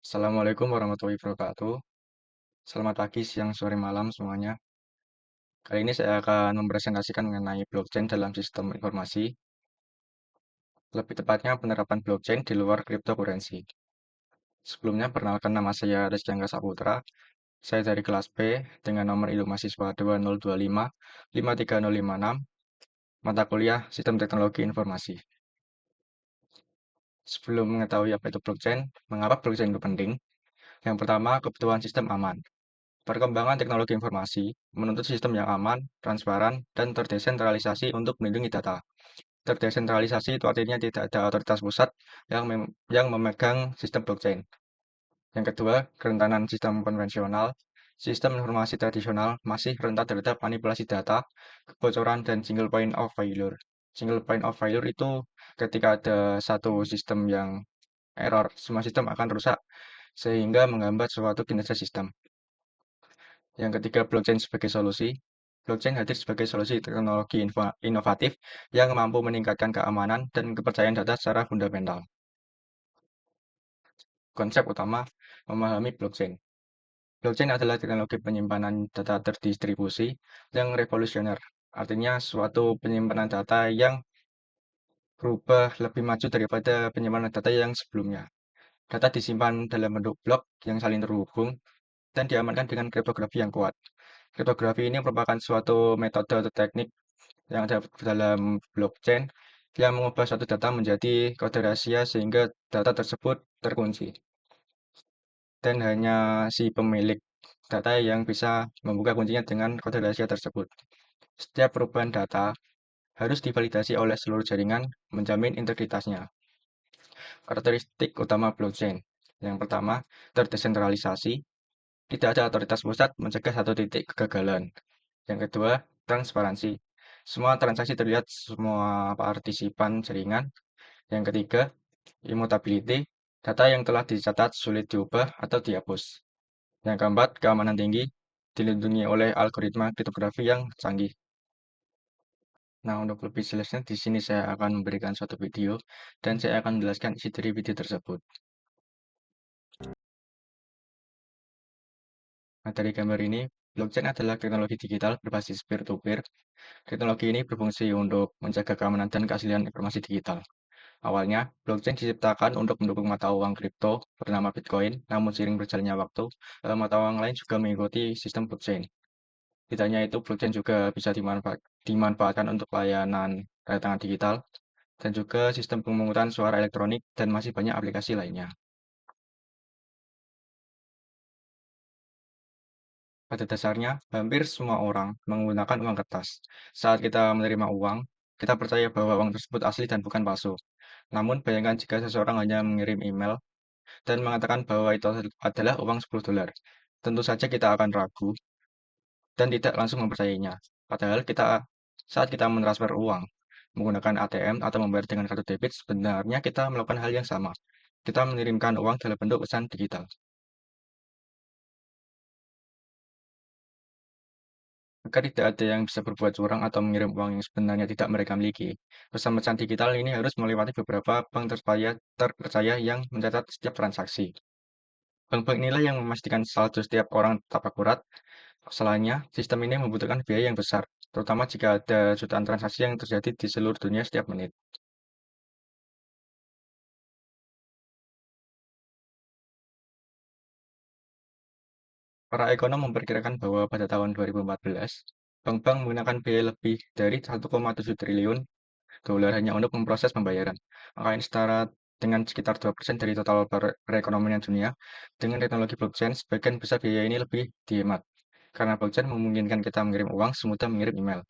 Assalamualaikum warahmatullahi wabarakatuh. Selamat pagi, siang, sore, malam semuanya. Kali ini saya akan mempresentasikan mengenai blockchain dalam sistem informasi, lebih tepatnya penerapan blockchain di luar cryptocurrency. Sebelumnya, perkenalkan nama saya Rizky Angga Saputra. Saya dari kelas B dengan nomor induk mahasiswa 2025 53056, mata kuliah Sistem Teknologi Informasi. Sebelum mengetahui apa itu blockchain, mengapa blockchain itu penting? Yang pertama, kebutuhan sistem aman. Perkembangan teknologi informasi menuntut sistem yang aman, transparan, dan terdesentralisasi untuk melindungi data. Terdesentralisasi itu artinya tidak ada otoritas pusat yang memegang sistem blockchain. Yang kedua, kerentanan sistem konvensional. Sistem informasi tradisional masih rentan terhadap manipulasi data, kebocoran, dan single point of failure. Single point of failure itu ketika ada satu sistem yang error, semua sistem akan rusak sehingga menghambat suatu kinerja sistem. Yang ketiga, blockchain sebagai solusi. Blockchain hadir sebagai solusi teknologi inovatif yang mampu meningkatkan keamanan dan kepercayaan data secara fundamental. Konsep utama memahami blockchain. Blockchain adalah teknologi penyimpanan data terdistribusi yang revolusioner. Artinya suatu penyimpanan data yang berubah lebih maju daripada penyimpanan data yang sebelumnya. Data disimpan dalam bentuk blok yang saling terhubung dan diamankan dengan kriptografi yang kuat. Kriptografi ini merupakan suatu metode atau teknik yang ada dalam blockchain yang mengubah suatu data menjadi kode rahasia sehingga data tersebut terkunci. Dan hanya si pemilik data yang bisa membuka kuncinya dengan kode rahasia tersebut. Setiap perubahan data harus divalidasi oleh seluruh jaringan menjamin integritasnya. Karakteristik utama blockchain. Yang pertama, terdesentralisasi. Tidak ada otoritas pusat mencegah satu titik kegagalan. Yang kedua, transparansi. Semua transaksi terlihat semua partisipan jaringan. Yang ketiga, immutability. Data yang telah dicatat sulit diubah atau dihapus. Yang keempat, keamanan tinggi. Dilindungi oleh algoritma kriptografi yang canggih. Nah, untuk lebih jelasnya di sini saya akan memberikan suatu video dan saya akan menjelaskan isi dari video tersebut. Nah, dari gambar ini, blockchain adalah teknologi digital berbasis peer-to-peer. Teknologi ini berfungsi untuk menjaga keamanan dan keaslian informasi digital. Awalnya, blockchain diciptakan untuk mendukung mata uang kripto bernama Bitcoin, namun seiring berjalannya waktu, mata uang lain juga mengikuti sistem blockchain. Tidak hanya itu, blockchain juga bisa dimanfaatkan untuk layanan tanda tangan digital dan juga sistem pemungutan suara elektronik dan masih banyak aplikasi lainnya. Pada dasarnya, hampir semua orang menggunakan uang kertas. Saat kita menerima uang, kita percaya bahwa uang tersebut asli dan bukan palsu. Namun, bayangkan jika seseorang hanya mengirim email dan mengatakan bahwa itu adalah uang 10 dolar. Tentu saja kita akan ragu dan tidak langsung mempercayainya. Padahal saat kita mentransfer uang menggunakan ATM atau membayar dengan kartu debit, sebenarnya kita melakukan hal yang sama. Kita mengirimkan uang dalam bentuk pesan digital. Maka tidak ada yang bisa berbuat curang atau mengirim uang yang sebenarnya tidak mereka miliki. Pesan-pesan digital ini harus melewati beberapa bank terpercaya yang mencatat setiap transaksi. Bank-bank inilah yang memastikan saldo setiap orang tetap akurat. Masalahnya, sistem ini membutuhkan biaya yang besar, terutama jika ada jutaan transaksi yang terjadi di seluruh dunia setiap menit. Para ekonom memperkirakan bahwa pada tahun 2014, bank-bank menggunakan biaya lebih dari 1,7 triliun dolar hanya untuk memproses pembayaran. Angka ini setara dengan sekitar 2% dari total perekonomian dunia. Dengan teknologi blockchain, sebagian besar biaya ini lebih dihemat. Karena blockchain memungkinkan kita mengirim uang semudah mengirim email,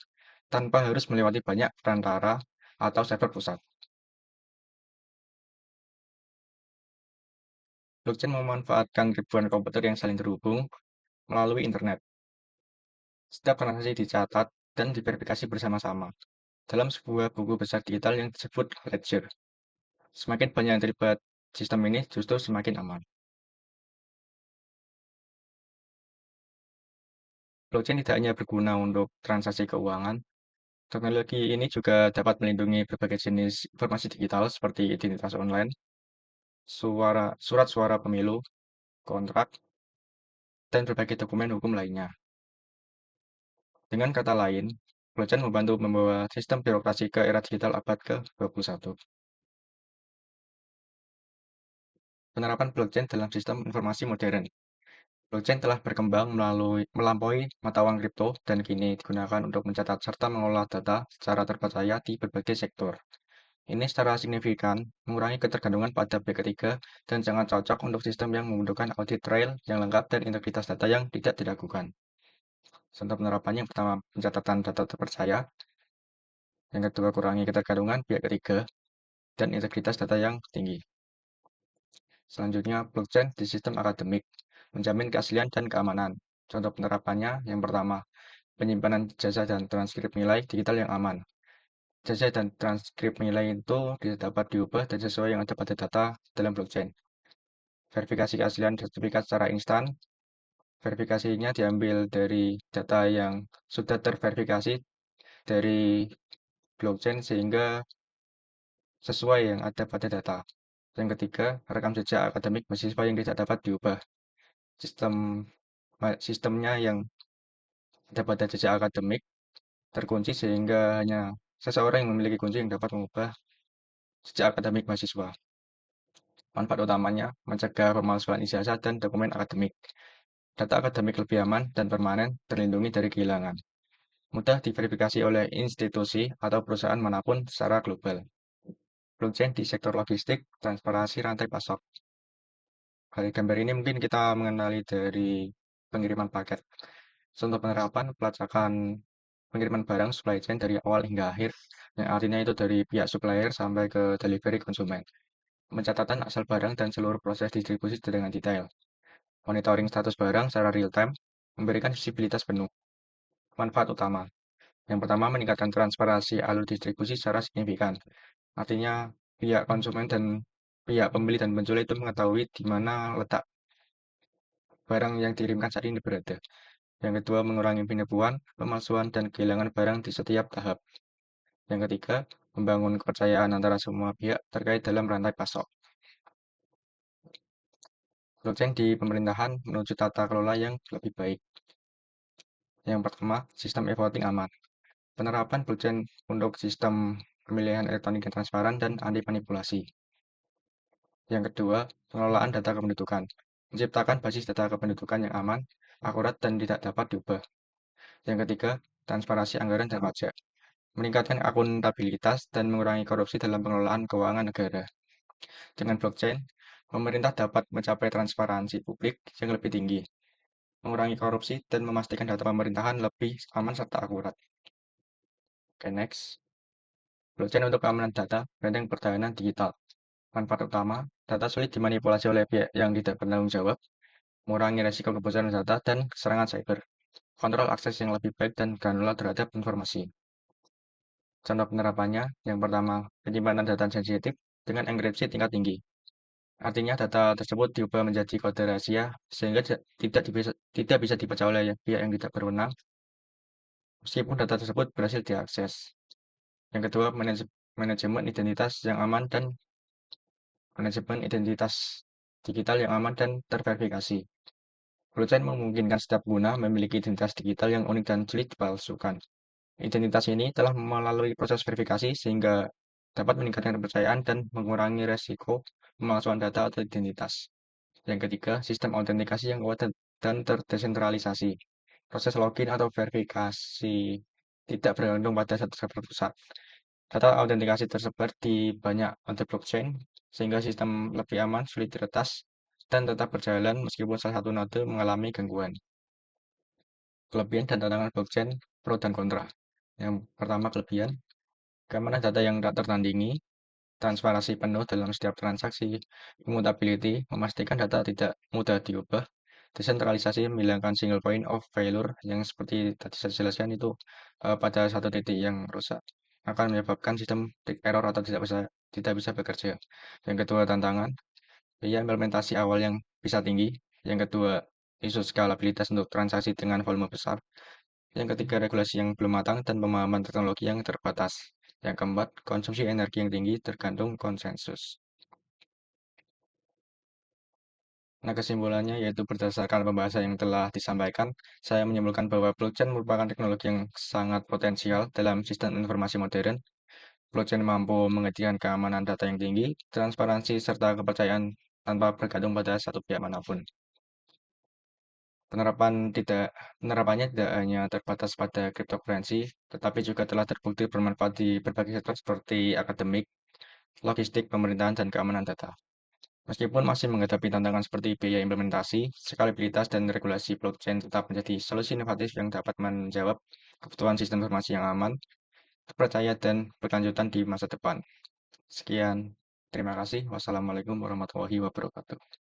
tanpa harus melewati banyak perantara atau server pusat. Blockchain memanfaatkan ribuan komputer yang saling terhubung melalui internet. Setiap transaksi dicatat dan diverifikasi bersama-sama dalam sebuah buku besar digital yang disebut ledger. Semakin banyak yang terlibat sistem ini justru semakin aman. Blockchain tidak hanya berguna untuk transaksi keuangan, teknologi ini juga dapat melindungi berbagai jenis informasi digital seperti identitas online, surat suara pemilu, kontrak, dan berbagai dokumen hukum lainnya. Dengan kata lain, blockchain membantu membawa sistem birokrasi ke era digital abad ke-21. Penerapan blockchain dalam sistem informasi modern. Blockchain telah berkembang melampaui mata uang kripto dan kini digunakan untuk mencatat serta mengolah data secara terpercaya di berbagai sektor. Ini secara signifikan mengurangi ketergantungan pada pihak ketiga dan sangat cocok untuk sistem yang membutuhkan audit trail yang lengkap dan integritas data yang tidak diragukan. Contoh penerapannya yang pertama, pencatatan data terpercaya. Yang kedua, kurangi ketergantungan pihak ketiga dan integritas data yang tinggi. Selanjutnya, blockchain di sistem akademik, menjamin keaslian dan keamanan. Contoh penerapannya yang pertama, penyimpanan jasa dan transkrip nilai digital yang aman. Jasa dan transkrip nilai itu dapat diubah dan sesuai yang ada pada data dalam blockchain. Verifikasi keaslian sertifikat secara instan. Verifikasinya diambil dari data yang sudah terverifikasi dari blockchain sehingga sesuai yang ada pada data. Yang ketiga, rekam jejak akademik mahasiswa yang tidak dapat diubah. Sistem sistemnya yang ada pada jejak akademik terkunci sehingga hanya seseorang yang memiliki kunci yang dapat mengubah jejak akademik mahasiswa. Manfaat utamanya mencegah pemalsuan ijazah dan dokumen akademik. Data akademik lebih aman dan permanen, terlindungi dari kehilangan. Mudah diverifikasi oleh institusi atau perusahaan manapun secara global. Blockchain di sektor logistik, transparansi rantai pasok. Dari gambar ini mungkin kita mengenali dari pengiriman paket. Contoh penerapan pelacakan pengiriman barang supply chain dari awal hingga akhir, yang artinya itu dari pihak supplier sampai ke delivery konsumen. Pencatatan asal barang dan seluruh proses distribusi dengan detail. Monitoring status barang secara real time, memberikan visibilitas penuh. Manfaat utama. Yang pertama, meningkatkan transparansi alur distribusi secara signifikan. Artinya, pihak konsumen dan pihak pembeli dan penjual itu mengetahui di mana letak barang yang dikirimkan saat ini berada. Yang kedua, mengurangi penipuan, pemalsuan, dan kehilangan barang di setiap tahap. Yang ketiga, membangun kepercayaan antara semua pihak terkait dalam rantai pasok. Blockchain di pemerintahan menuju tata kelola yang lebih baik. Yang pertama, sistem e-voting aman. Penerapan blockchain untuk sistem pemilihan elektronik yang transparan dan anti manipulasi. Yang kedua, pengelolaan data kependudukan. Menciptakan basis data kependudukan yang aman, akurat, dan tidak dapat diubah. Yang ketiga, transparansi anggaran dan pajak. Meningkatkan akuntabilitas dan mengurangi korupsi dalam pengelolaan keuangan negara. Dengan blockchain, pemerintah dapat mencapai transparansi publik yang lebih tinggi, mengurangi korupsi, dan memastikan data pemerintahan lebih aman serta akurat. Oke, next. Blockchain untuk keamanan data, benteng pertahanan digital. Manfaat utama, data sulit dimanipulasi oleh pihak yang tidak bertanggung jawab, mengurangi resiko kebocoran data dan serangan cyber, kontrol akses yang lebih baik dan granular terhadap informasi. Contoh penerapannya, yang pertama, penyimpanan data sensitif dengan enkripsi tingkat tinggi. Artinya data tersebut diubah menjadi kode rahasia sehingga tidak bisa dibaca oleh pihak yang tidak berwenang, meskipun data tersebut berhasil diakses. Yang kedua, manajemen identitas yang aman dan manajemen identitas digital yang aman dan terverifikasi. Blockchain memungkinkan setiap pengguna memiliki identitas digital yang unik dan sulit dipalsukan. Identitas ini telah melalui proses verifikasi sehingga dapat meningkatkan kepercayaan dan mengurangi resiko pemalsuan data atau identitas. Yang ketiga, sistem autentikasi yang kuat dan terdesentralisasi. Proses login atau verifikasi tidak bergantung pada satu server pusat. Data autentikasi tersebar di banyak node blockchain, sehingga sistem lebih aman, sulit diretas, dan tetap berjalan meskipun salah satu node mengalami gangguan. Kelebihan dan tantangan blockchain, pro dan kontra. Yang pertama, kelebihan, keamanan data yang tak tertandingi, transparansi penuh dalam setiap transaksi, immutability, memastikan data tidak mudah diubah, desentralisasi, menghilangkan single point of failure yang seperti tadi saya jelaskan itu pada satu titik yang rusak akan menyebabkan sistem error atau tidak bisa bekerja. Yang kedua, tantangan, biaya implementasi awal yang bisa tinggi. Yang kedua, isu skalabilitas untuk transaksi dengan volume besar. Yang ketiga, regulasi yang belum matang dan pemahaman teknologi yang terbatas. Yang keempat, konsumsi energi yang tinggi tergantung konsensus. Nah, kesimpulannya yaitu berdasarkan pembahasan yang telah disampaikan, saya menyimpulkan bahwa blockchain merupakan teknologi yang sangat potensial dalam sistem informasi modern. Blockchain mampu menghadirkan keamanan data yang tinggi, transparansi, serta kepercayaan tanpa bergantung pada satu pihak manapun. Penerapannya tidak hanya terbatas pada cryptocurrency, tetapi juga telah terbukti bermanfaat di berbagai sektor seperti akademik, logistik, pemerintahan, dan keamanan data. Meskipun masih menghadapi tantangan seperti biaya implementasi, skalabilitas, dan regulasi, blockchain tetap menjadi solusi inovatif yang dapat menjawab kebutuhan sistem informasi yang aman, terpercaya, dan berkelanjutan di masa depan. Sekian, terima kasih. Wassalamualaikum warahmatullahi wabarakatuh.